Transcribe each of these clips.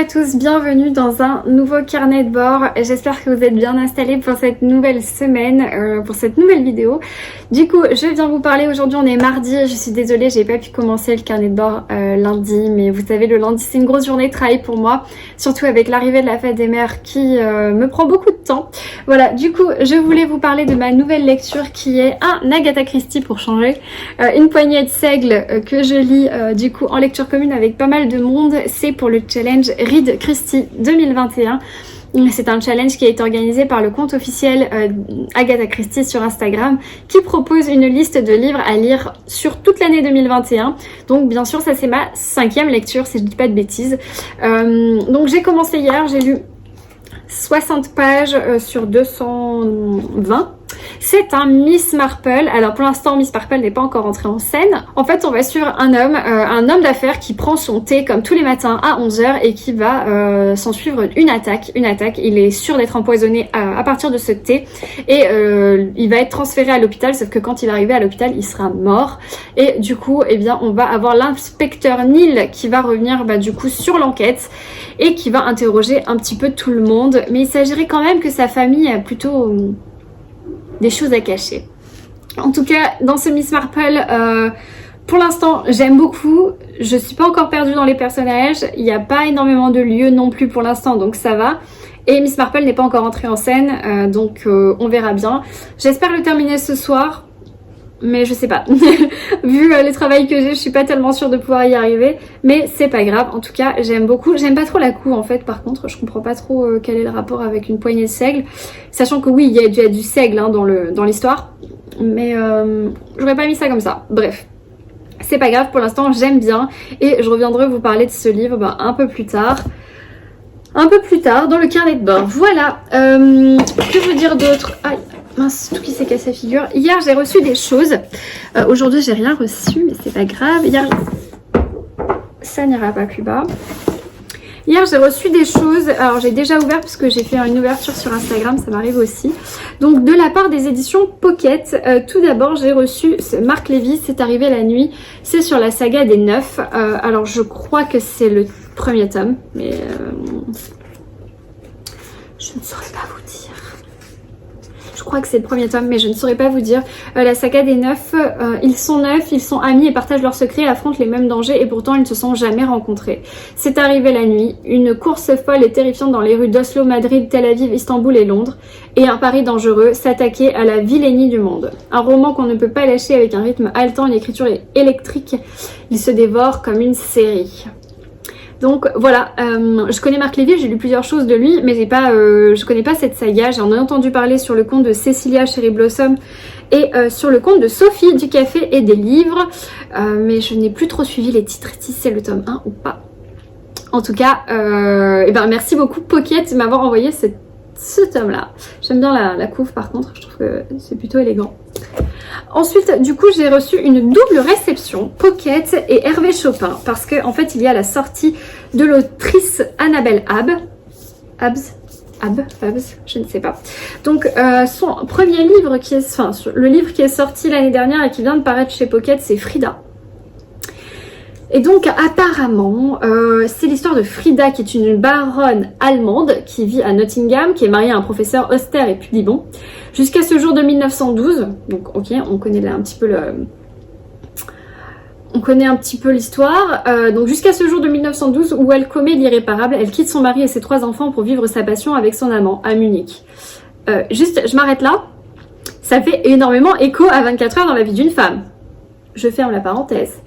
à tous, bienvenue dans un nouveau carnet de bord. J'espère que vous êtes bien installés pour cette nouvelle semaine, pour cette nouvelle vidéo. Du coup, je viens vous parler aujourd'hui, on est mardi, je suis désolée, j'ai pas pu commencer le carnet de bord lundi, mais vous savez, le lundi c'est une grosse journée de travail pour moi, surtout avec l'arrivée de la fête des mères qui me prend beaucoup de temps. Voilà, du coup, je voulais vous parler de ma nouvelle lecture qui est un Agatha Christie pour changer, une poignée de seigle que je lis du coup en lecture commune avec pas mal de monde. C'est pour le challenge Read Christie 2021. C'est un challenge qui a été organisé par le compte officiel Agatha Christie sur Instagram qui propose une liste de livres à lire sur toute l'année 2021. Donc bien sûr ça c'est ma 5e lecture si je dis pas de bêtises. Donc j'ai commencé hier, j'ai lu 60 pages sur 220. C'est un Miss Marple. Alors pour l'instant Miss Marple n'est pas encore entrée en scène. En fait on va suivre un homme d'affaires qui prend son thé comme tous les matins à 11h et qui va s'en suivre une attaque. Il est sûr d'être empoisonné à partir de ce thé et il va être transféré à l'hôpital, sauf que quand il va arriver à l'hôpital il sera mort. Et du coup eh bien on va avoir l'inspecteur Neil qui va revenir du coup sur l'enquête et qui va interroger un petit peu tout le monde. Mais il s'agirait quand même que sa famille a plutôt des choses à cacher. En tout cas, dans ce Miss Marple, pour l'instant, j'aime beaucoup. Je suis pas encore perdue dans les personnages. Il n'y a pas énormément de lieux non plus pour l'instant, donc ça va. Et Miss Marple n'est pas encore entrée en scène, donc on verra bien. J'espère le terminer ce soir, mais je sais pas. Vu les travails que j'ai, je suis pas tellement sûre de pouvoir y arriver, mais c'est pas grave. En tout cas, j'aime beaucoup. J'aime pas trop la couve en fait, par contre. Je comprends pas trop quel est le rapport avec une poignée de seigle. Sachant que oui, il y a du seigle hein, dans l'histoire, mais j'aurais pas mis ça comme ça. Bref. C'est pas grave, pour l'instant j'aime bien et je reviendrai vous parler de ce livre un peu plus tard. Un peu plus tard dans le carnet de bord. Voilà. Que vous dire d'autre? Aïe. Mince, tout qui s'est cassé la figure. Hier, j'ai reçu des choses. Aujourd'hui, j'ai rien reçu, mais c'est pas grave. Hier, ça n'ira pas plus bas. Hier, j'ai reçu des choses. Alors, j'ai déjà ouvert parce que j'ai fait une ouverture sur Instagram, ça m'arrive aussi. Donc, de la part des éditions Pocket, tout d'abord, j'ai reçu Marc Lévy, c'est arrivé la nuit. C'est sur la saga des 9. Alors, je crois que c'est le premier tome, mais je ne saurais pas vous dire. Je crois que c'est le premier tome, mais je ne saurais pas vous dire. La saga des 9, ils sont 9, ils sont amis et partagent leurs secrets, affrontent les mêmes dangers et pourtant ils ne se sont jamais rencontrés. C'est arrivé la nuit, une course folle et terrifiante dans les rues d'Oslo, Madrid, Tel Aviv, Istanbul et Londres, et un pari dangereux, s'attaquer à la vilainie du monde. Un roman qu'on ne peut pas lâcher avec un rythme haletant, une écriture électrique, il se dévore comme une série. Donc voilà, je connais Marc Lévy, j'ai lu plusieurs choses de lui, mais je connais pas cette saga. J'en ai entendu parler sur le compte de Cécilia Cherry Blossom et sur le compte de Sophie du Café et des Livres, mais je n'ai plus trop suivi les titres, si c'est le tome 1 ou pas. En tout cas, merci beaucoup Pocket de m'avoir envoyé ce tome-là. J'aime bien la couve par contre, je trouve que c'est plutôt élégant. Ensuite, du coup, j'ai reçu une double réception, Pocket et Hervé Chopin, parce qu'en fait, il y a la sortie de l'autrice Annabelle Abs, je ne sais pas. Donc, son premier livre le livre qui est sorti l'année dernière et qui vient de paraître chez Pocket, c'est Frida. Et donc apparemment, c'est l'histoire de Frida qui est une baronne allemande qui vit à Nottingham, qui est mariée à un professeur austère et pudibond, jusqu'à ce jour de 1912. Donc ok, on connaît là un petit peu l'histoire. Donc jusqu'à ce jour de 1912 où elle commet l'irréparable, elle quitte son mari et ses 3 enfants pour vivre sa passion avec son amant à Munich. Je m'arrête là. Ça fait énormément écho à 24 heures dans la vie d'une femme. Je ferme la parenthèse.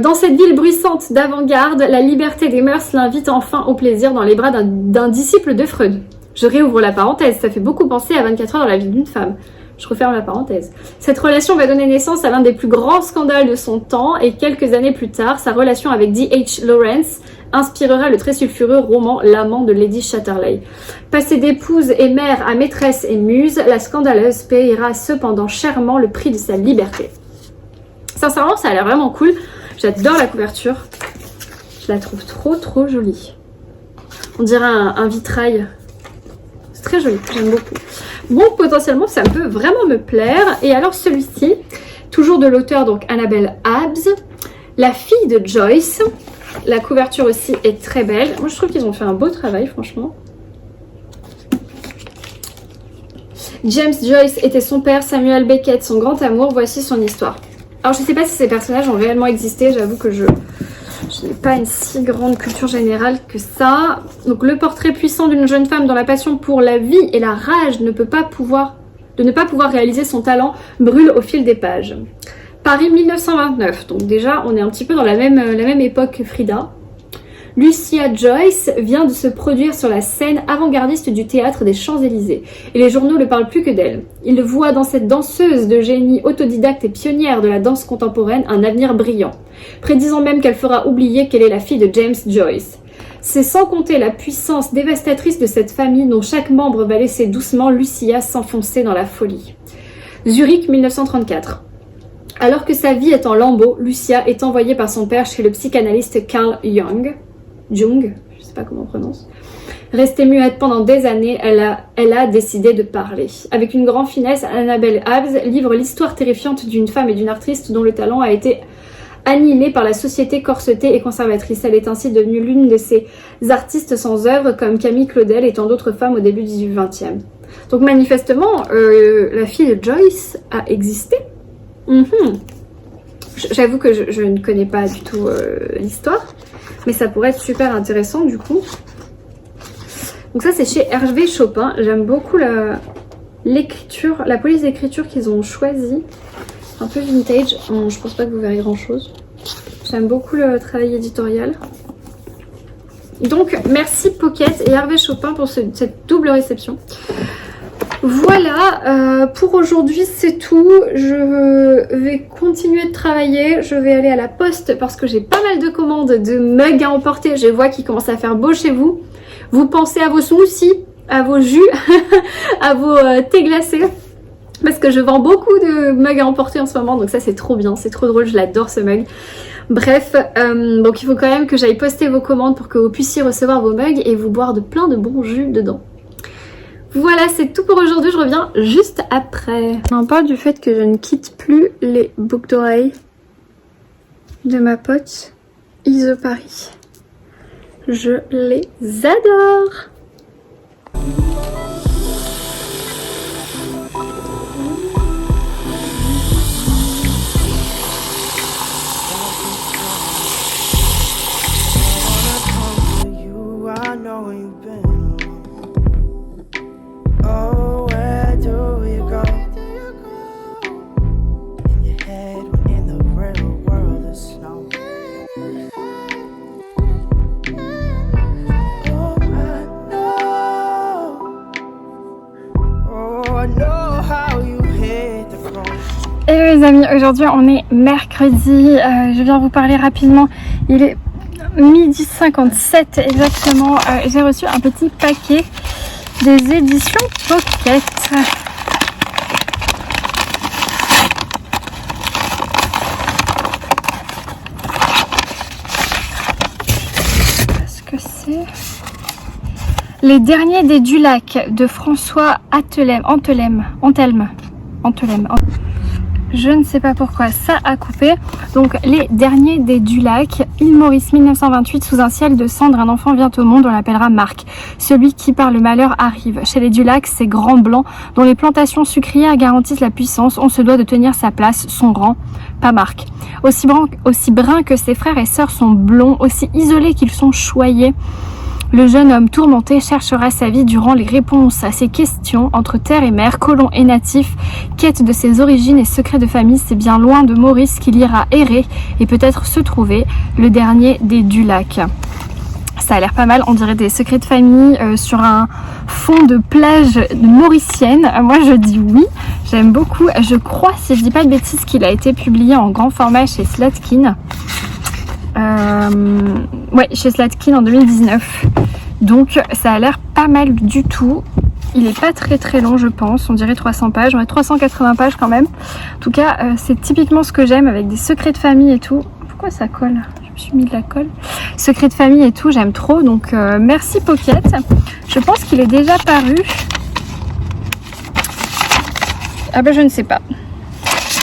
Dans cette ville bruissante d'avant-garde, la liberté des mœurs l'invite enfin au plaisir dans les bras d'un disciple de Freud. Je réouvre la parenthèse, ça fait beaucoup penser à 24 heures dans la vie d'une femme. Je referme la parenthèse. Cette relation va donner naissance à l'un des plus grands scandales de son temps et quelques années plus tard, sa relation avec D.H. Lawrence inspirera le très sulfureux roman L'amant de Lady Chatterley. Passée d'épouse et mère à maîtresse et muse, la scandaleuse paiera cependant chèrement le prix de sa liberté. Sincèrement, ça a l'air vraiment cool. J'adore la couverture. Je la trouve trop jolie. On dirait un vitrail. C'est très joli, j'aime beaucoup. Bon, potentiellement, ça peut vraiment me plaire. Et alors celui-ci, toujours de l'auteur, donc Annabelle Abs, la fille de Joyce. La couverture aussi est très belle. Moi je trouve qu'ils ont fait un beau travail franchement. James Joyce était son père, Samuel Beckett son grand amour, voici son histoire. Alors je sais pas si ces personnages ont réellement existé, j'avoue que je n'ai pas une si grande culture générale que ça. Donc le portrait puissant d'une jeune femme dont la passion pour la vie et la rage de ne pas pouvoir réaliser son talent brûle au fil des pages. Paris 1929, donc déjà on est un petit peu dans la même époque que Frida. Lucia Joyce vient de se produire sur la scène avant-gardiste du théâtre des Champs-Élysées et les journaux ne parlent plus que d'elle. Ils voient dans cette danseuse de génie autodidacte et pionnière de la danse contemporaine un avenir brillant, prédisant même qu'elle fera oublier qu'elle est la fille de James Joyce. C'est sans compter la puissance dévastatrice de cette famille dont chaque membre va laisser doucement Lucia s'enfoncer dans la folie. Zurich 1934. Alors que sa vie est en lambeaux, Lucia est envoyée par son père chez le psychanalyste Carl Jung, je sais pas comment on prononce. Restée muette pendant des années, elle a décidé de parler. Avec une grande finesse, Annabelle Abbs livre l'histoire terrifiante d'une femme et d'une artiste dont le talent a été annihilé par la société corsetée et conservatrice. Elle est ainsi devenue l'une de ces artistes sans œuvre comme Camille Claudel et tant d'autres femmes au début du XXe. Donc manifestement, la fille de Joyce a existé. J'avoue que je ne connais pas du tout l'histoire. Mais ça pourrait être super intéressant du coup. Donc ça c'est chez Hervé Chopin. J'aime beaucoup l'écriture, la police d'écriture qu'ils ont choisie. Un peu vintage. Je pense pas que vous verrez grand chose. J'aime beaucoup le travail éditorial. Donc merci Pocket et Hervé Chopin pour cette double réception. Voilà, pour aujourd'hui c'est tout. Je vais continuer de travailler. Je vais aller à la poste parce que j'ai pas mal de commandes de mugs à emporter. Je vois qu'il commence à faire beau chez vous. Vous pensez à vos smoothies, à vos jus, à vos thés glacés. Parce que je vends beaucoup de mugs à emporter en ce moment. Donc ça c'est trop bien, c'est trop drôle, je l'adore ce mug. Bref, donc il faut quand même que j'aille poster vos commandes pour que vous puissiez recevoir vos mugs et vous boire de plein de bons jus dedans. Voilà, c'est tout pour aujourd'hui, je reviens juste après. On parle du fait que je ne quitte plus les boucles d'oreilles de ma pote Iso Paris. Je les adore. Hello les amis, aujourd'hui on est mercredi, je viens vous parler rapidement, il est 12h57 exactement, j'ai reçu un petit paquet des éditions Pocket. Qu'est-ce que c'est? Les derniers des Dulac de François Antelme. Je ne sais pas pourquoi ça a coupé. Donc les derniers des Dulac, île Maurice 1928, sous un ciel de cendres, un enfant vient au monde, on l'appellera Marc. Celui qui par le malheur arrive. Chez les Dulac, ces grands blancs dont les plantations sucrières garantissent la puissance, on se doit de tenir sa place, son rang, pas Marc. Aussi brun que ses frères et sœurs sont blonds, aussi isolés qu'ils sont choyés. Le jeune homme tourmenté cherchera sa vie durant les réponses à ses questions entre terre et mer, colon et natif, quête de ses origines et secrets de famille. C'est bien loin de Maurice qu'il ira errer et peut-être se trouver, le dernier des Dulac. Ça a l'air pas mal, on dirait des secrets de famille sur un fond de plage mauricienne. Moi je dis oui, j'aime beaucoup. Je crois, si je dis pas de bêtises, qu'il a été publié en grand format chez Slatkin. Ouais, chez Slatkin en 2019. Donc ça a l'air pas mal du tout. Il est pas très long je pense, on dirait 300 pages, on a 380 pages quand même. En tout cas c'est typiquement ce que j'aime, avec des secrets de famille et tout. Pourquoi ça colle? Je me suis mis de la colle. Secrets de famille et tout, j'aime trop. Donc merci Pocket. Je pense qu'il est déjà paru. Ah ben je ne sais pas.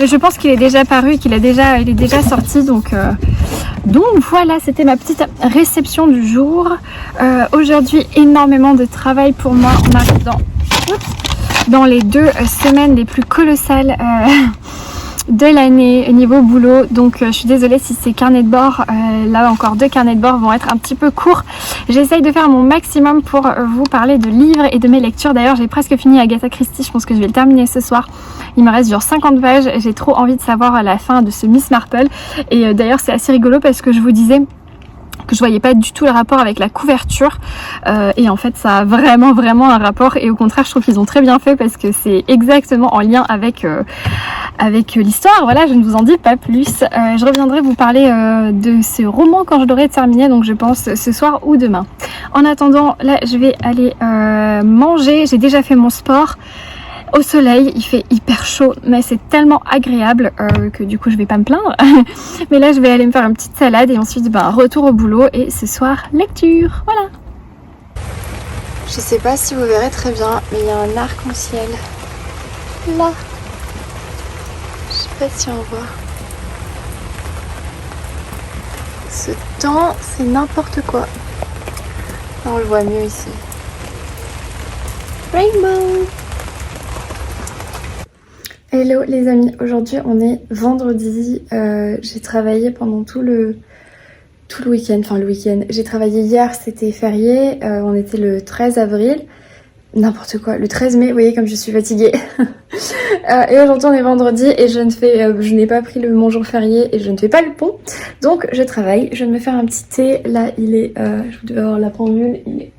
Mais je pense qu'il est déjà paru, il est déjà sorti, donc Donc voilà, c'était ma petite réception du jour. Aujourd'hui, énormément de travail pour moi. On arrive dans les 2 semaines les plus colossales de l'année au niveau boulot. Donc je suis désolée si ces carnets de bord, là encore 2 carnets de bord vont être un petit peu courts. J'essaye de faire mon maximum pour vous parler de livres et de mes lectures. D'ailleurs j'ai presque fini Agatha Christie, je pense que je vais le terminer ce soir. Il me reste genre 50 pages, j'ai trop envie de savoir la fin de ce Miss Marple. Et d'ailleurs c'est assez rigolo parce que je vous disais que je voyais pas du tout le rapport avec la couverture et en fait ça a vraiment un rapport, et au contraire je trouve qu'ils ont très bien fait parce que c'est exactement en lien avec l'histoire. Voilà, je ne vous en dis pas plus. Je reviendrai vous parler de ce roman quand je l'aurai terminé, donc je pense ce soir ou demain. En attendant, là je vais aller manger. J'ai déjà fait mon sport au soleil, il fait hyper chaud mais c'est tellement agréable que du coup je vais pas me plaindre. Mais là je vais aller me faire une petite salade et ensuite retour au boulot, et ce soir lecture. Voilà. Je sais pas si vous verrez très bien, mais il y a un arc-en-ciel là. Je sais pas si on voit. Ce temps, c'est n'importe quoi. On le voit mieux ici. Rainbow. Hello les amis, aujourd'hui on est vendredi. J'ai travaillé pendant tout le week-end, enfin le week-end. J'ai travaillé hier, c'était férié, on était le 13 avril. N'importe quoi, le 13 mai, vous voyez comme je suis fatiguée. Et aujourd'hui on est vendredi et je n'ai pas pris mon jour férié et je ne fais pas le pont. Donc je travaille, je vais me faire un petit thé. Là il est, je devais avoir la pendule, il est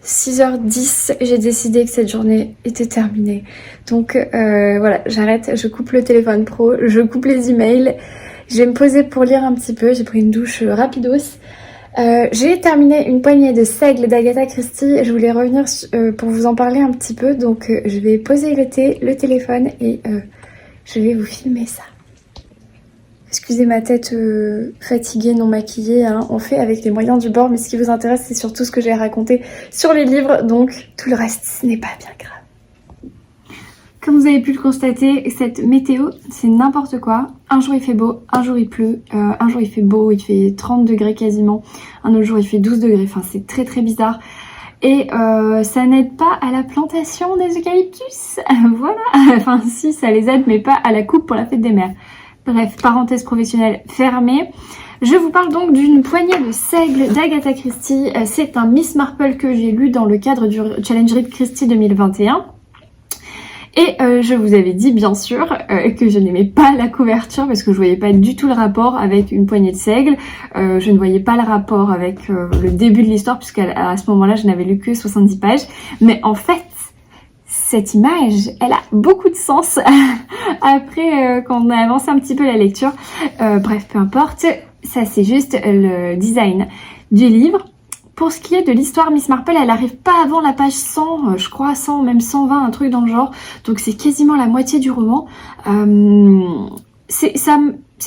6h10, j'ai décidé que cette journée était terminée. Donc voilà, j'arrête, je coupe le téléphone pro, je coupe les emails. Je vais me poser pour lire un petit peu, j'ai pris une douche rapidos. J'ai terminé une poignée de Seigle d'Agatha Christie. Je voulais revenir pour vous en parler un petit peu. Donc je vais poser le téléphone et je vais vous filmer ça. Excusez ma tête fatiguée, non maquillée, hein. On fait avec les moyens du bord, mais ce qui vous intéresse c'est surtout ce que j'ai raconté sur les livres, donc tout le reste ce n'est pas bien grave. Comme vous avez pu le constater, cette météo c'est n'importe quoi. Un jour il fait beau, un jour il pleut, un jour il fait beau, il fait 30 degrés quasiment, un autre jour il fait 12 degrés, enfin c'est très bizarre. Et ça n'aide pas à la plantation des eucalyptus, voilà, enfin si ça les aide mais pas à la coupe pour la fête des mères. Bref, parenthèse professionnelle fermée. Je vous parle donc d'une poignée de Seigle d'Agatha Christie. C'est un Miss Marple que j'ai lu dans le cadre du Challenge Read Christie 2021. Et je vous avais dit bien sûr que je n'aimais pas la couverture parce que je voyais pas du tout le rapport avec une poignée de Seigle. Je ne voyais pas le rapport avec le début de l'histoire puisqu'à ce moment-là je n'avais lu que 70 pages. Mais en fait, cette image, elle a beaucoup de sens après quand on a avancé un petit peu la lecture. Bref, peu importe, ça c'est juste le design du livre. Pour ce qui est de l'histoire, Miss Marple, elle arrive pas avant la page 100, je crois 100, même 120, un truc dans le genre. Donc c'est quasiment la moitié du roman. C'est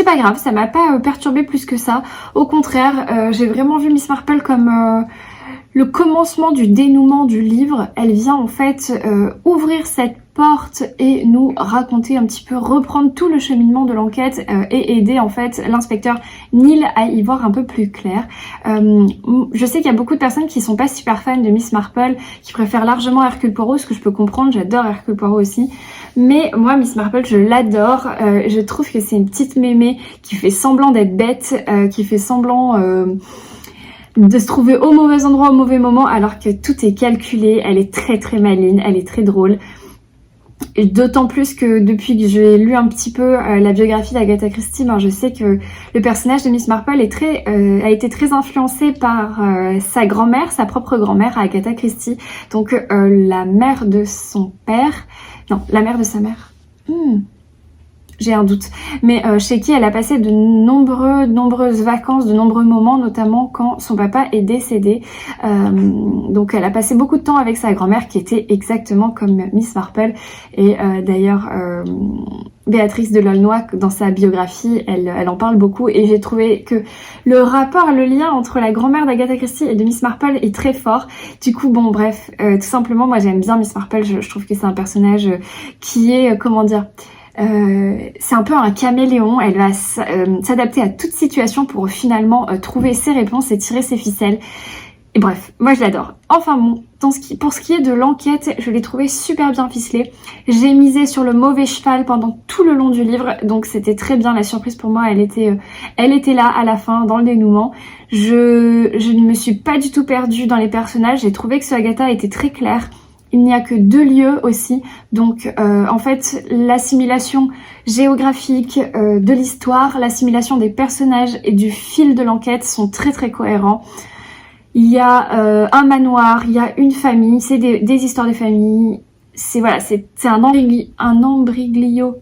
pas grave, ça m'a pas perturbé plus que ça. Au contraire, j'ai vraiment vu Miss Marple comme le commencement du dénouement du livre. Elle vient en fait ouvrir cette porte et nous raconter un petit peu, reprendre tout le cheminement de l'enquête et aider en fait l'inspecteur Neil à y voir un peu plus clair. Je sais qu'il y a beaucoup de personnes qui sont pas super fans de Miss Marple, qui préfèrent largement Hercule Poirot, ce que je peux comprendre, j'adore Hercule Poirot aussi. Mais moi Miss Marple je l'adore, je trouve que c'est une petite mémé qui fait semblant d'être bête, qui fait semblant de se trouver au mauvais endroit au mauvais moment alors que tout est calculé. Elle est très maligne, elle est très drôle. Et d'autant plus que depuis que j'ai lu un petit peu la biographie d'Agatha Christie, je sais que le personnage de Miss Marple est a été très influencé par sa grand-mère, sa propre grand-mère Agatha Christie. Donc la mère de son père, non, la mère de sa mère. J'ai un doute, mais chez qui elle a passé de nombreuses vacances, de nombreux moments, notamment quand son papa est décédé. Donc elle a passé beaucoup de temps avec sa grand-mère qui était exactement comme Miss Marple. Et d'ailleurs, Béatrice de L'aulnoy, dans sa biographie, elle en parle beaucoup. Et j'ai trouvé que le rapport, le lien entre la grand-mère d'Agatha Christie et de Miss Marple est très fort. Du coup, bon bref, tout simplement, moi j'aime bien Miss Marple. Je trouve que c'est un personnage qui est, comment dire... C'est un peu un caméléon, elle va s'adapter à toute situation pour finalement trouver ses réponses et tirer ses ficelles. Et bref, moi je l'adore. Enfin bon, pour ce qui est de l'enquête, je l'ai trouvé super bien ficelée. J'ai misé sur le mauvais cheval pendant tout le long du livre, donc c'était très bien. La surprise pour moi, elle était là à la fin, dans le dénouement. Je ne me suis pas du tout perdue dans les personnages, j'ai trouvé que ce Agatha était très clair. Il n'y a que 2 lieux aussi, donc en fait l'assimilation géographique de l'histoire, l'assimilation des personnages et du fil de l'enquête sont très très cohérents. Il y a un manoir, il y a une famille, c'est des histoires de famille. C'est voilà, c'est un embriglio.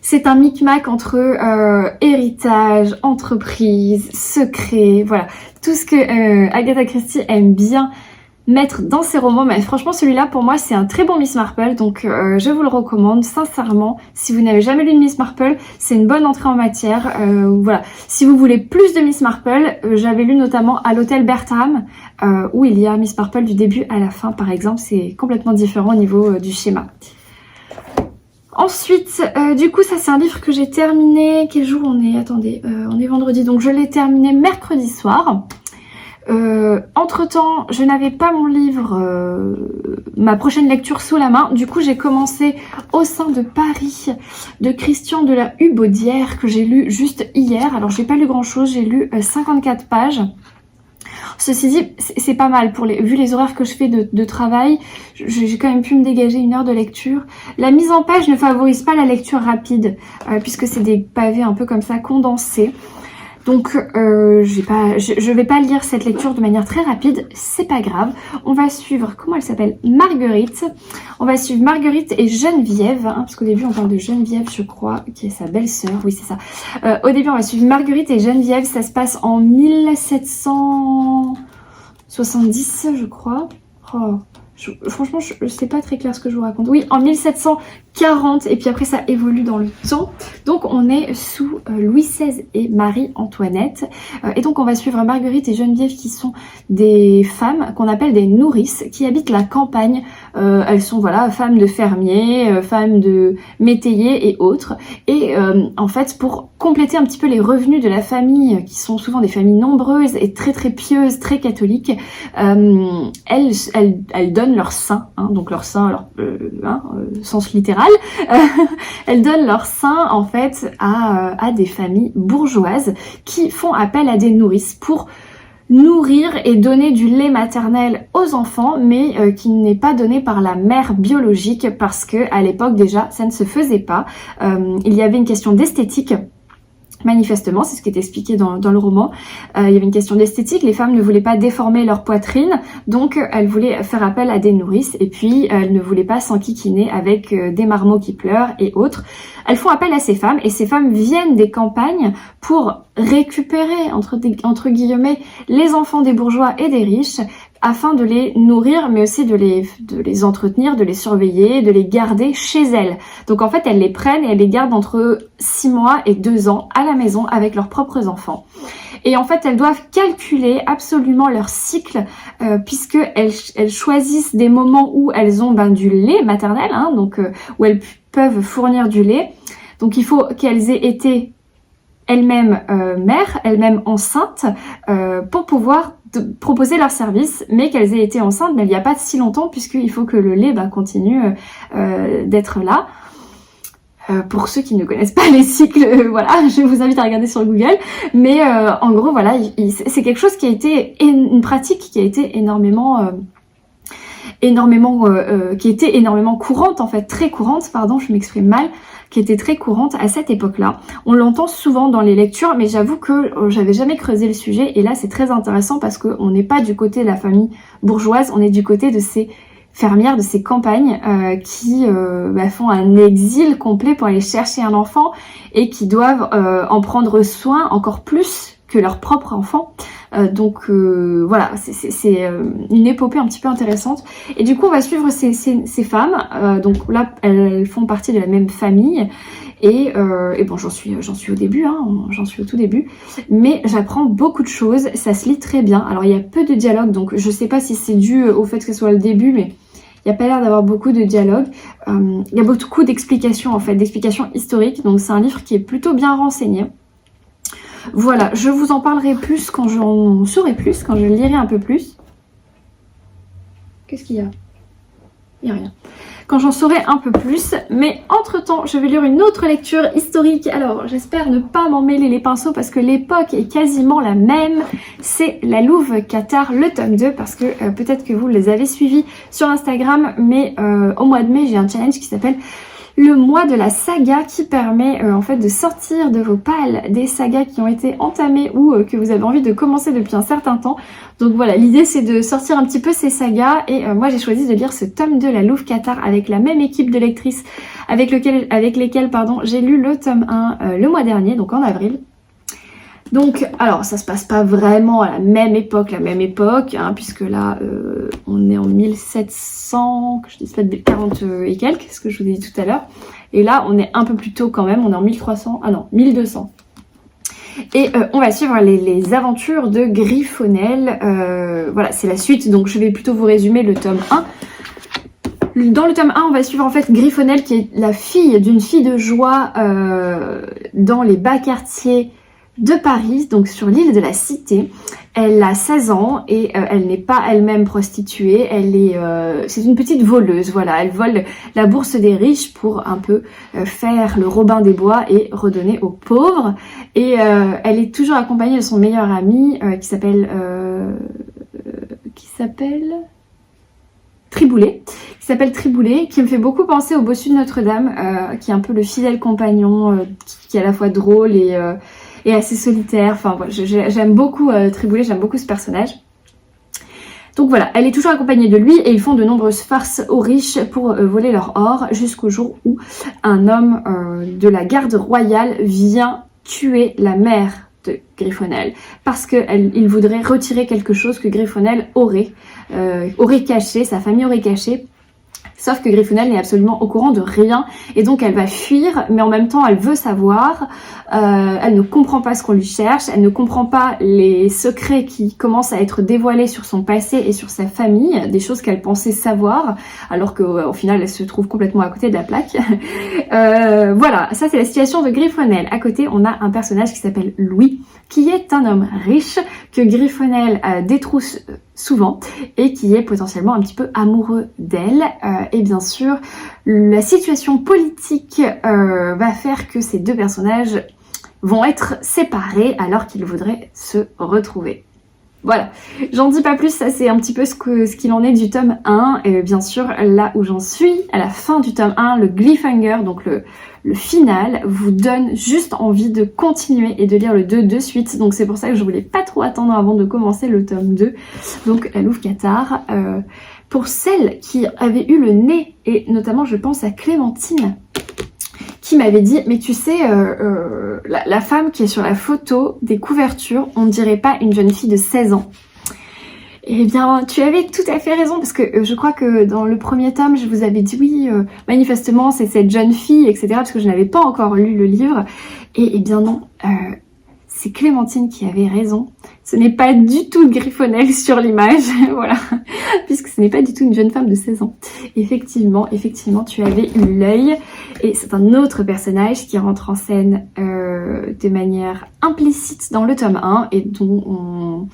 C'est un micmac entre héritage, entreprise, secret, voilà. Tout ce que Agatha Christie aime bien mettre dans ses romans, mais franchement celui-là pour moi c'est un très bon Miss Marple, donc je vous le recommande sincèrement. Si vous n'avez jamais lu de Miss Marple, c'est une bonne entrée en matière. Voilà. Si vous voulez plus de Miss Marple, j'avais lu notamment À l'hôtel Bertram, où il y a Miss Marple du début à la fin par exemple, c'est complètement différent au niveau du schéma. Ensuite, du coup, ça c'est un livre que j'ai terminé. Quel jour on est? Attendez, on est vendredi, donc je l'ai terminé mercredi soir. Entre temps, je n'avais pas mon livre, ma prochaine lecture sous la main. Du coup, j'ai commencé Au sein de Paris de Christian de la Hubaudière que j'ai lu juste hier. Alors, j'ai pas lu grand chose, j'ai lu 54 pages. Ceci dit, c'est pas mal vu les horaires que je fais de travail. J'ai quand même pu me dégager 1 heure de lecture. La mise en page ne favorise pas la lecture rapide puisque c'est des pavés un peu comme ça condensés. Donc je vais pas lire cette lecture de manière très rapide, c'est pas grave. On va suivre, comment elle s'appelle? Marguerite. On va suivre Marguerite et Geneviève, hein, parce qu'au début on parle de Geneviève je crois, qui est sa belle-sœur, oui c'est ça. Au début on va suivre Marguerite et Geneviève, ça se passe en 1770 je crois. Oh. Franchement, c'est pas très clair ce que je vous raconte. Oui, en 1740, et puis après ça évolue dans le temps. Donc on est sous Louis XVI et Marie-Antoinette. Et donc on va suivre Marguerite et Geneviève qui sont des femmes qu'on appelle des nourrices, qui habitent la campagne. Elles sont voilà, femmes de fermiers, femmes de métayers et autres. Et en fait, pour compléter un petit peu les revenus de la famille, qui sont souvent des familles nombreuses et très très pieuses, très catholiques, elles donnent leur sein, hein, donc leur sein, sens littéral, elles donnent leur sein en fait à des familles bourgeoises qui font appel à des nourrices pour nourrir et donner du lait maternel aux enfants, mais qui n'est pas donné par la mère biologique parce que à l'époque déjà ça ne se faisait pas. Il y avait une question d'esthétique. Manifestement, c'est ce qui est expliqué dans le roman. Il y avait une question d'esthétique, les femmes ne voulaient pas déformer leur poitrine, donc elles voulaient faire appel à des nourrices, et puis elles ne voulaient pas s'enquiquiner avec des marmots qui pleurent et autres. Elles font appel à ces femmes, et ces femmes viennent des campagnes pour récupérer, entre guillemets, les enfants des bourgeois et des riches, afin de les nourrir, mais aussi de les entretenir, de les surveiller, de les garder chez elles. Donc en fait, elles les prennent et elles les gardent entre 6 mois et 2 ans à la maison avec leurs propres enfants. Et en fait, elles doivent calculer absolument leur cycle, puisque elles choisissent des moments où elles ont du lait maternel, hein, donc où elles peuvent fournir du lait. Donc il faut qu'elles aient été elles-mêmes mères, elles-mêmes enceintes, pour pouvoir proposer leur service, mais qu'elles aient été enceintes, mais il n'y a pas si longtemps, puisqu'il faut que le lait continue d'être là. Pour ceux qui ne connaissent pas les cycles, voilà, je vous invite à regarder sur Google, mais en gros, voilà, c'est quelque chose qui a été, une pratique qui a été énormément qui était énormément courante, en fait, très courante, pardon, je m'exprime mal, qui était très courante à cette époque-là. On l'entend souvent dans les lectures, mais j'avoue que j'avais jamais creusé le sujet, et là c'est très intéressant parce qu'on n'est pas du côté de la famille bourgeoise, on est du côté de ces fermières, de ces campagnes qui font un exil complet pour aller chercher un enfant et qui doivent en prendre soin encore plus que leur propre enfant. Donc voilà, c'est une épopée un petit peu intéressante. Et du coup, on va suivre ces femmes. Donc là, elles font partie de la même famille. Et bon, j'en suis au début, hein, j'en suis au tout début. Mais j'apprends beaucoup de choses, ça se lit très bien. Alors, il y a peu de dialogue, donc je sais pas si c'est dû au fait que ce soit le début, mais il Il n'y a pas l'air d'avoir beaucoup de dialogue. Il y a beaucoup d'explications en fait, d'explications historiques. Donc c'est un livre qui est plutôt bien renseigné. Voilà, je vous en parlerai plus quand j'en saurai plus, quand je lirai un peu plus. Qu'est-ce qu'il y a? Il n'y a rien. Quand j'en saurai un peu plus, mais entre temps je vais lire une autre lecture historique. Alors j'espère ne pas m'en mêler les pinceaux parce que l'époque est quasiment la même. C'est La Louve Cathare, le tome 2, parce que peut-être que vous les avez suivis sur Instagram, mais au mois de mai j'ai un challenge qui s'appelle le mois de la saga, qui permet en fait de sortir de vos pales des sagas qui ont été entamées ou que vous avez envie de commencer depuis un certain temps. Donc voilà, l'idée c'est de sortir un petit peu ces sagas et moi j'ai choisi de lire ce tome 2, La Louve Cathare, avec la même équipe de lectrices avec lesquelles j'ai lu le tome 1 le mois dernier, donc en avril. Donc, alors ça se passe pas vraiment à la même époque, hein, puisque là on est en 1700, que je dise pas de 40 et quelques, ce que je vous ai dit tout à l'heure. Et là on est un peu plus tôt quand même, on est en 1300, ah non, 1200. Et on va suivre les aventures de Grifonelle. Voilà, c'est la suite, donc je vais plutôt vous résumer le tome 1. Dans le tome 1, on va suivre en fait Grifonelle, qui est la fille d'une fille de joie dans les bas quartiers de Paris, donc sur l'île de la Cité. Elle a 16 ans et elle n'est pas elle-même prostituée, c'est une petite voleuse, voilà, elle vole la bourse des riches pour un peu faire le Robin des Bois et redonner aux pauvres. Et elle est toujours accompagnée de son meilleur ami qui s'appelle Triboulet, qui me fait beaucoup penser au Bossu de Notre-Dame, qui est un peu le fidèle compagnon, qui est à la fois drôle et assez solitaire. Enfin voilà, j'aime beaucoup Triboulet, j'aime beaucoup ce personnage. Donc voilà, elle est toujours accompagnée de lui et ils font de nombreuses farces aux riches pour voler leur or, jusqu'au jour où un homme de la garde royale vient tuer la mère de Grifonelle, parce qu'il voudrait retirer quelque chose que Grifonelle aurait caché, sa famille aurait caché. Sauf que Grifonelle n'est absolument au courant de rien et donc elle va fuir, mais en même temps elle veut savoir, elle ne comprend pas ce qu'on lui cherche, elle ne comprend pas les secrets qui commencent à être dévoilés sur son passé et sur sa famille, des choses qu'elle pensait savoir, alors qu'au final elle se trouve complètement à côté de la plaque. Voilà, ça c'est la situation de Grifonelle. À côté on a un personnage qui s'appelle Louis, qui est un homme riche que Grifonelle détrousse souvent et qui est potentiellement un petit peu amoureux d'elle. Et bien sûr, la situation politique va faire que ces deux personnages vont être séparés alors qu'ils voudraient se retrouver. Voilà, j'en dis pas plus, ça c'est un petit peu ce qu'il en est du tome 1. Et bien sûr, là où j'en suis, à la fin du tome 1, le cliffhanger, donc le final, vous donne juste envie de continuer et de lire le 2 de suite. Donc c'est pour ça que je voulais pas trop attendre avant de commencer le tome 2. Donc La Louve Cathare. Pour celles qui avaient eu le nez, et notamment je pense à Clémentine, qui m'avait dit, mais tu sais, la femme qui est sur la photo des couvertures, on dirait pas une jeune fille de 16 ans. Eh bien, tu avais tout à fait raison, parce que je crois que dans le premier tome, je vous avais dit oui, manifestement c'est cette jeune fille, etc. Parce que je n'avais pas encore lu le livre. Et eh bien non, c'est Clémentine qui avait raison. Ce n'est pas du tout Grifonelle sur l'image, voilà, puisque ce n'est pas du tout une jeune femme de 16 ans. Effectivement, tu avais eu l'œil. Et c'est un autre personnage qui rentre en scène de manière implicite dans le tome 1 et dont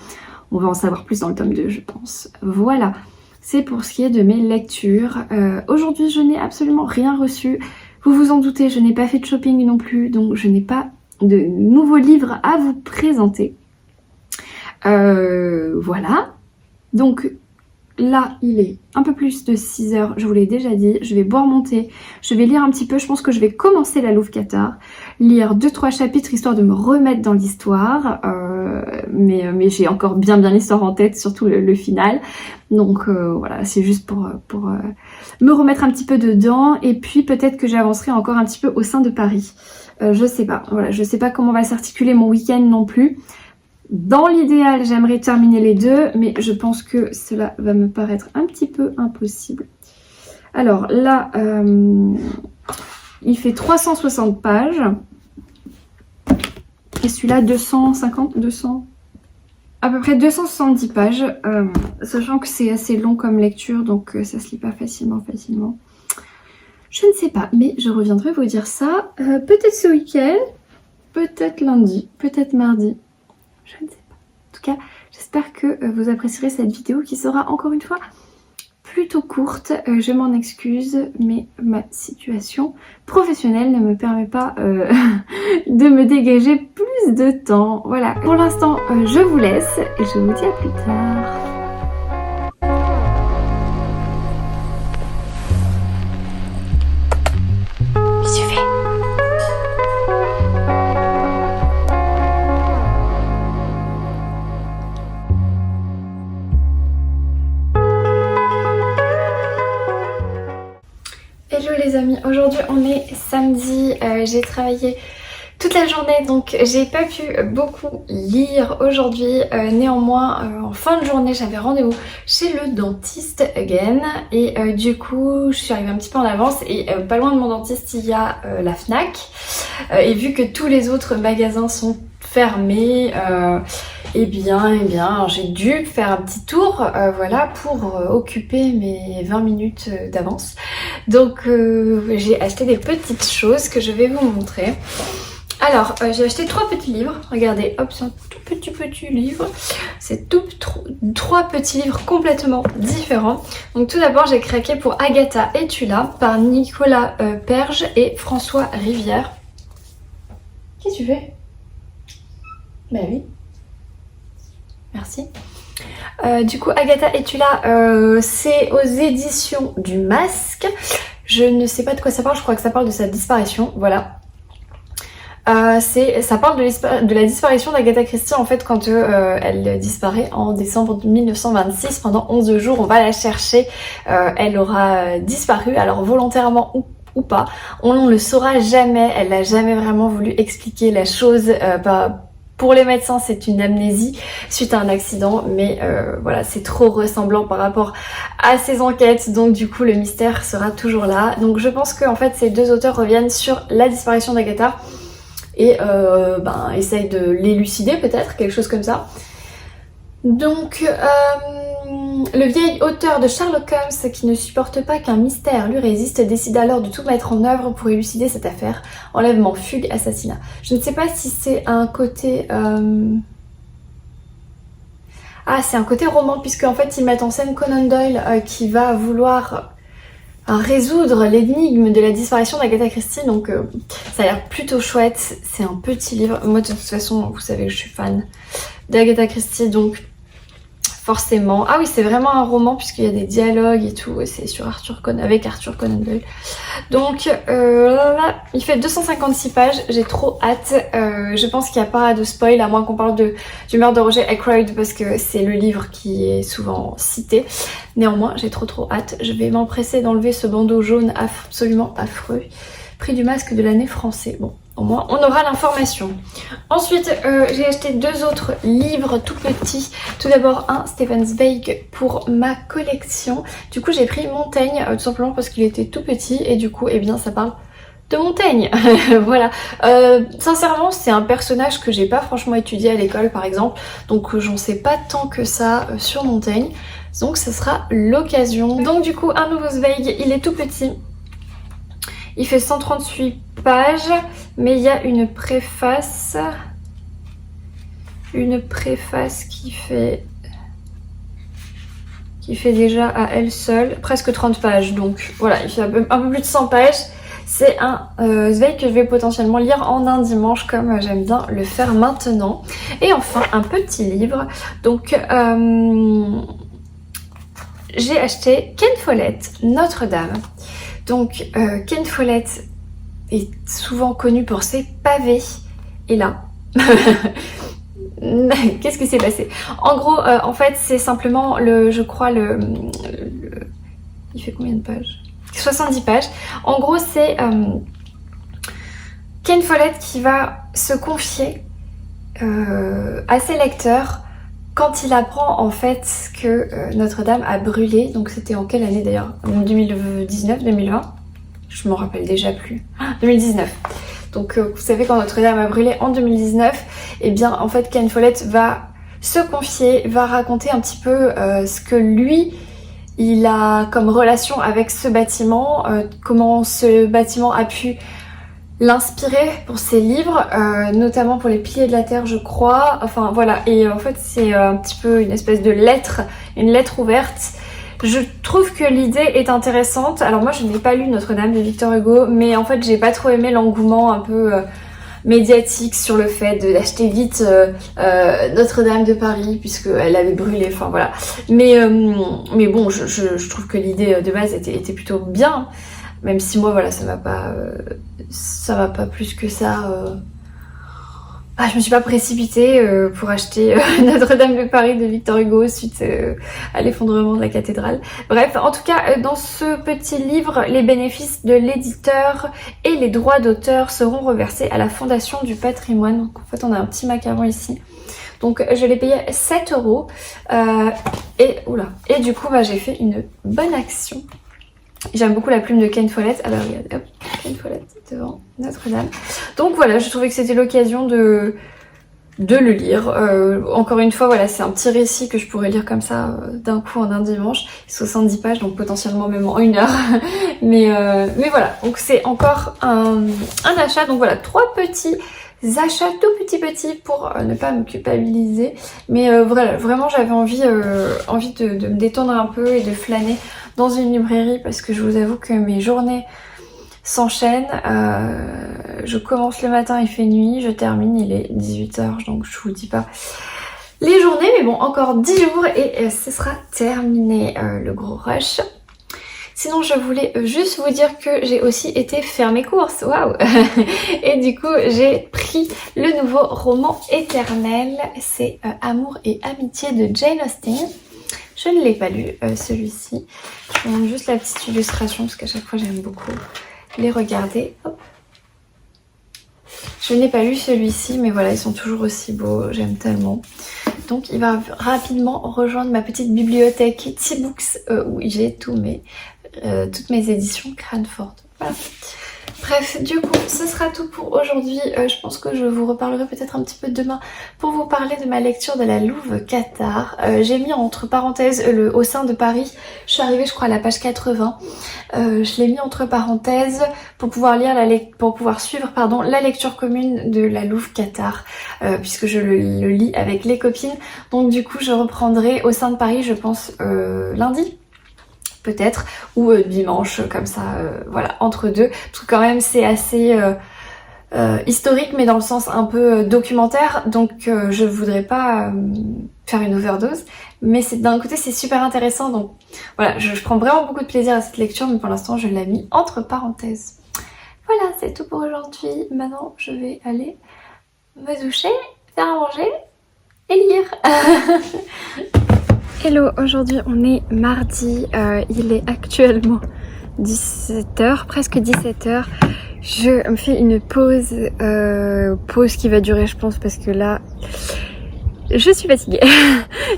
on va en savoir plus dans le tome 2, je pense. Voilà, c'est pour ce qui est de mes lectures. Aujourd'hui, je n'ai absolument rien reçu. Vous vous en doutez, je n'ai pas fait de shopping non plus, donc je n'ai pas de nouveaux livres à vous présenter. Voilà, donc là il est un peu plus de 6 heures, je vous l'ai déjà dit, je vais boire mon thé, je vais lire un petit peu, je pense que je vais commencer La Louve Cathare, lire 2-3 chapitres histoire de me remettre dans l'histoire, mais j'ai encore bien l'histoire en tête, surtout le final, donc voilà, c'est juste pour me remettre un petit peu dedans, et puis peut-être que j'avancerai encore un petit peu au sein de Paris, je sais pas, voilà, je sais pas comment va s'articuler mon week-end non plus. Dans l'idéal, j'aimerais terminer les deux, mais je pense que cela va me paraître un petit peu impossible. Alors là, il fait 360 pages. Et celui-là, 250, 200... à peu près 270 pages, sachant que c'est assez long comme lecture, donc ça se lit pas facilement. Je ne sais pas, mais je reviendrai vous dire ça peut-être ce week-end, peut-être lundi, peut-être mardi, je ne sais pas. En tout cas, j'espère que vous apprécierez cette vidéo qui sera encore une fois plutôt courte. Je m'en excuse, mais ma situation professionnelle ne me permet pas de me dégager plus de temps. Voilà, pour l'instant, je vous laisse et je vous dis à plus tard. Hello les amis, aujourd'hui on est samedi, j'ai travaillé toute la journée donc j'ai pas pu beaucoup lire aujourd'hui. Néanmoins en fin de journée j'avais rendez-vous chez le dentiste again et du coup je suis arrivée un petit peu en avance et pas loin de mon dentiste il y a la Fnac et vu que tous les autres magasins sont fermés, eh bien j'ai dû faire un petit tour voilà pour occuper mes 20 minutes d'avance. Donc j'ai acheté des petites choses que je vais vous montrer. Alors j'ai acheté 3 petits livres, regardez, hop, c'est un tout petit livre, c'est trois petits livres complètement différents. Donc tout d'abord j'ai craqué pour Agatha et Tula par Nicolas Perge et François Rivière. Qu'est-ce que tu fais? Bah oui. Merci. Du coup Agatha et Tula c'est aux éditions du Masque. Je ne sais pas de quoi ça parle, je crois que ça parle de sa disparition, voilà. Ça parle de la disparition d'Agatha Christie en fait quand elle disparaît en décembre 1926 pendant 11 jours. On va la chercher, elle aura disparu, alors volontairement ou pas, on ne le saura jamais, elle n'a jamais vraiment voulu expliquer la chose. Pour les médecins c'est une amnésie suite à un accident, mais voilà, c'est trop ressemblant par rapport à ces enquêtes, donc du coup le mystère sera toujours là. Donc je pense que en fait ces deux auteurs reviennent sur la disparition d'Agatha et essayent de l'élucider peut-être, quelque chose comme ça. Donc le vieil auteur de Sherlock Holmes qui ne supporte pas qu'un mystère lui résiste décide alors de tout mettre en œuvre pour élucider cette affaire. Enlèvement, fugue, assassinat. Je ne sais pas si c'est un côté... Ah, c'est un côté roman puisque en fait ils mettent en scène Conan Doyle qui va vouloir résoudre l'énigme de la disparition d'Agatha Christie. Donc ça a l'air plutôt chouette. C'est un petit livre. Moi de toute façon vous savez que je suis fan d'Agatha Christie, donc forcément. Ah oui, c'est vraiment un roman puisqu'il y a des dialogues et tout, et c'est sur avec Arthur Conan Doyle. Donc là, il fait 256 pages, j'ai trop hâte. Je pense qu'il n'y a pas de spoil à moins qu'on parle du meurtre de Roger Ackroyd parce que c'est le livre qui est souvent cité. Néanmoins, j'ai trop hâte. Je vais m'empresser d'enlever ce bandeau jaune absolument affreux. Prix du masque de l'année français. Bon, au moins on aura l'information. Ensuite j'ai acheté 2 autres livres tout petits. Tout d'abord un Stefan Zweig pour ma collection. Du coup j'ai pris Montaigne tout simplement parce qu'il était tout petit et du coup ça parle de Montaigne. Voilà. Sincèrement c'est un personnage que j'ai pas franchement étudié à l'école par exemple, donc j'en sais pas tant que ça sur Montaigne, donc ce sera l'occasion. Donc du coup un nouveau Zweig, il est tout petit. Il fait 138 pages, mais il y a une préface qui fait déjà à elle seule presque 30 pages. Donc voilà, il fait un peu plus de 100 pages. C'est un Zweig que je vais potentiellement lire en un dimanche comme j'aime bien le faire maintenant. Et enfin un petit livre. Donc j'ai acheté Ken Follett, Notre-Dame. Donc Ken Follett est souvent connu pour ses pavés. Et là, qu'est-ce qui s'est passé? En gros, en fait, c'est simplement il fait combien de pages? 70 pages. En gros, c'est Ken Follett qui va se confier à ses lecteurs quand il apprend en fait que Notre-Dame a brûlé. Donc c'était en quelle année d'ailleurs? 2019, 2020? Je m'en rappelle déjà plus. 2019. Donc vous savez, quand Notre-Dame a brûlé en 2019, et bien en fait Ken Follett va se confier, va raconter un petit peu ce que lui il a comme relation avec ce bâtiment, comment ce bâtiment a pu l'inspirer pour ses livres, notamment pour les Piliers de la Terre je crois, enfin voilà, et en fait c'est un petit peu une espèce de lettre, une lettre ouverte. Je trouve que l'idée est intéressante. Alors moi je n'ai pas lu Notre-Dame de Victor Hugo, mais en fait j'ai pas trop aimé l'engouement un peu médiatique sur le fait d'acheter vite Notre-Dame de Paris puisqu'elle avait brûlé, enfin voilà. Mais bon, je trouve que l'idée de base était plutôt bien, même si moi voilà ça m'a pas plus que ça. Je me suis pas précipitée pour acheter Notre-Dame de Paris de Victor Hugo suite à l'effondrement de la cathédrale. Bref, en tout cas, dans ce petit livre, les bénéfices de l'éditeur et les droits d'auteur seront reversés à la Fondation du patrimoine. Donc en fait, on a un petit macaron ici. Donc je l'ai payé 7 €. Et du coup, j'ai fait une bonne action. J'aime beaucoup la plume de Ken Follett. Alors regardez, hop, Ken Follett devant Notre-Dame. Donc voilà, je trouvais que c'était l'occasion de le lire. Encore une fois, voilà, c'est un petit récit que je pourrais lire comme ça d'un coup en un dimanche. 70 pages, donc potentiellement même en 1 heure. mais voilà, donc c'est encore un achat. Donc voilà, 3 petits achats tout petits pour ne pas me culpabiliser. Mais voilà, vraiment j'avais envie de me détendre un peu et de flâner dans une librairie parce que je vous avoue que mes journées s'enchaînent. Je commence le matin, il fait nuit, je termine, il est 18 h, donc je vous dis pas les journées, mais bon, encore 10 jours et ce sera terminé le gros rush. Sinon, je voulais juste vous dire que j'ai aussi été faire mes courses, waouh. Et du coup, j'ai pris le nouveau roman éternel, c'est Amour et amitié de Jane Austen. Je ne l'ai pas lu, celui-ci. Je vous montre juste la petite illustration parce qu'à chaque fois j'aime beaucoup les regarder. Hop. Je n'ai pas lu celui-ci, mais voilà, ils sont toujours aussi beaux, j'aime tellement. Donc il va rapidement rejoindre ma petite bibliothèque T-Books où j'ai toutes mes éditions Cranford. Voilà. Bref, du coup, ce sera tout pour aujourd'hui. Je pense que je vous reparlerai peut-être un petit peu demain pour vous parler de ma lecture de la Louve Cathare. J'ai mis entre parenthèses le Au sein de Paris. Je suis arrivée, je crois, à la page 80. Je l'ai mis entre parenthèses pour pouvoir suivre la lecture commune de la Louve Cathare, puisque je le lis avec les copines. Donc du coup, je reprendrai Au sein de Paris, je pense, lundi. Peut-être, ou dimanche, comme ça, voilà, entre deux. Parce que quand même c'est assez historique, mais dans le sens un peu documentaire, donc je voudrais pas faire une overdose. Mais d'un côté c'est super intéressant, donc voilà, je prends vraiment beaucoup de plaisir à cette lecture, mais pour l'instant je l'ai mis entre parenthèses. Voilà, c'est tout pour aujourd'hui. Maintenant je vais aller me doucher, faire à manger et lire. Hello, aujourd'hui on est mardi, il est actuellement 17 h, presque 17 h. Je me fais une pause qui va durer je pense parce que là je suis fatiguée.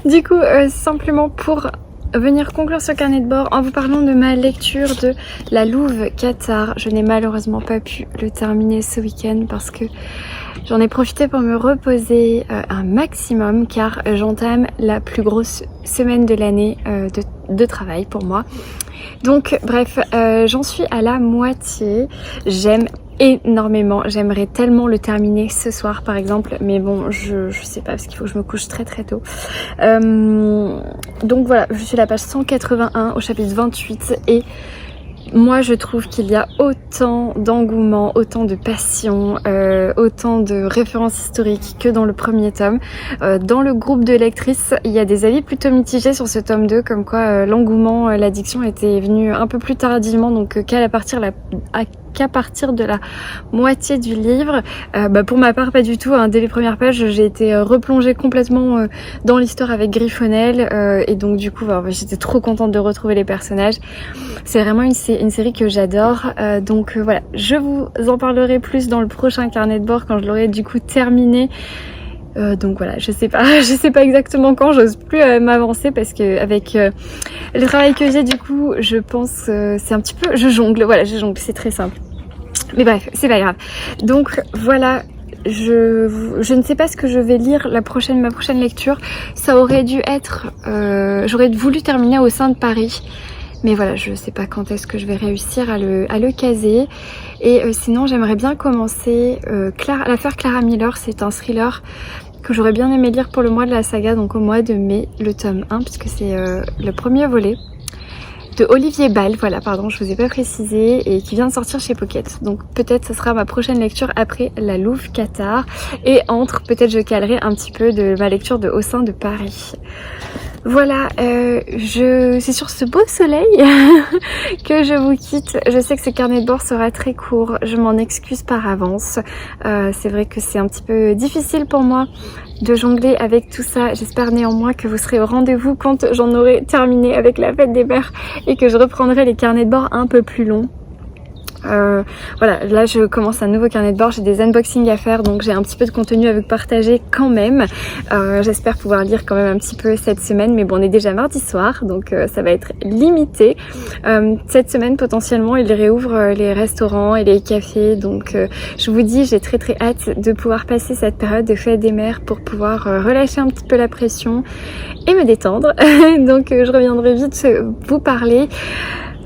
Du coup simplement pour venir conclure ce carnet de bord en vous parlant de ma lecture de la Louve Cathare. Je n'ai malheureusement pas pu le terminer ce week-end parce que j'en ai profité pour me reposer un maximum car j'entame la plus grosse semaine de l'année de travail pour moi. Donc bref, j'en suis à la moitié. J'aime énormément, j'aimerais tellement le terminer ce soir par exemple, mais bon je sais pas parce qu'il faut que je me couche très tôt. Donc voilà, je suis à la page 181 au chapitre 28 et moi je trouve qu'il y a autant d'engouement, autant de passion, autant de références historiques que dans le premier tome. Dans le groupe de lectrices, il y a des avis plutôt mitigés sur ce tome 2, comme quoi l'engouement, l'addiction était venu un peu plus tardivement, donc qu'à partir de la moitié du livre. Pour ma part pas du tout, hein. Dès les premières pages j'ai été replongée complètement dans l'histoire avec Griffonnel et donc du coup j'étais trop contente de retrouver les personnages. C'est vraiment une série que j'adore, donc voilà, je vous en parlerai plus dans le prochain carnet de bord quand je l'aurai du coup terminé. Donc voilà, je sais pas exactement quand, j'ose plus m'avancer parce que avec le travail que j'ai du coup, je pense c'est un petit peu, je jongle, c'est très simple. Mais bref, c'est pas grave. Donc voilà, je ne sais pas ce que je vais lire ma prochaine lecture. Ça aurait dû être, j'aurais voulu terminer Au sein de Paris. Mais voilà, je sais pas quand est-ce que je vais réussir à le caser. Et sinon, j'aimerais bien commencer l'affaire Clara Miller. C'est un thriller que j'aurais bien aimé lire pour le mois de la saga, donc au mois de mai, le tome 1, puisque c'est le premier volet. De Olivier Ball, voilà, pardon, je vous ai pas précisé, et qui vient de sortir chez Pocket. Donc peut-être ce sera ma prochaine lecture après La Louve Cathare. Et peut-être je calerai un petit peu de ma lecture de Au sein de Paris. Voilà, c'est sur ce beau soleil que je vous quitte. Je sais que ce carnet de bord sera très court, je m'en excuse par avance. C'est vrai que c'est un petit peu difficile pour moi de jongler avec tout ça. J'espère néanmoins que vous serez au rendez-vous quand j'en aurai terminé avec la fête des mères et que je reprendrai les carnets de bord un peu plus longs. Voilà, là je commence un nouveau carnet de bord, j'ai des unboxings à faire, donc j'ai un petit peu de contenu à vous partager quand même. J'espère pouvoir lire quand même un petit peu cette semaine, mais bon, on est déjà mardi soir, donc ça va être limité. Cette semaine potentiellement ils réouvrent les restaurants et les cafés, donc je vous dis, j'ai très hâte de pouvoir passer cette période de fête des mères pour pouvoir relâcher un petit peu la pression et me détendre. Donc je reviendrai vite vous parler.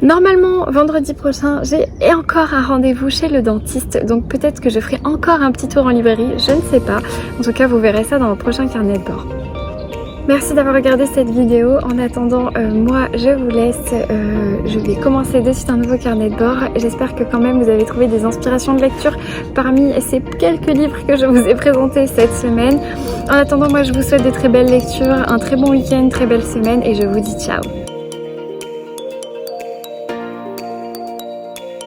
Normalement, vendredi prochain, j'ai encore un rendez-vous chez le dentiste, donc peut-être que je ferai encore un petit tour en librairie, je ne sais pas. En tout cas, vous verrez ça dans le prochain carnet de bord. Merci d'avoir regardé cette vidéo. En attendant, moi, je vous laisse. Je vais commencer de suite un nouveau carnet de bord. J'espère que quand même vous avez trouvé des inspirations de lecture parmi ces quelques livres que je vous ai présentés cette semaine. En attendant, moi, je vous souhaite de très belles lectures, un très bon week-end, très belle semaine et je vous dis ciao.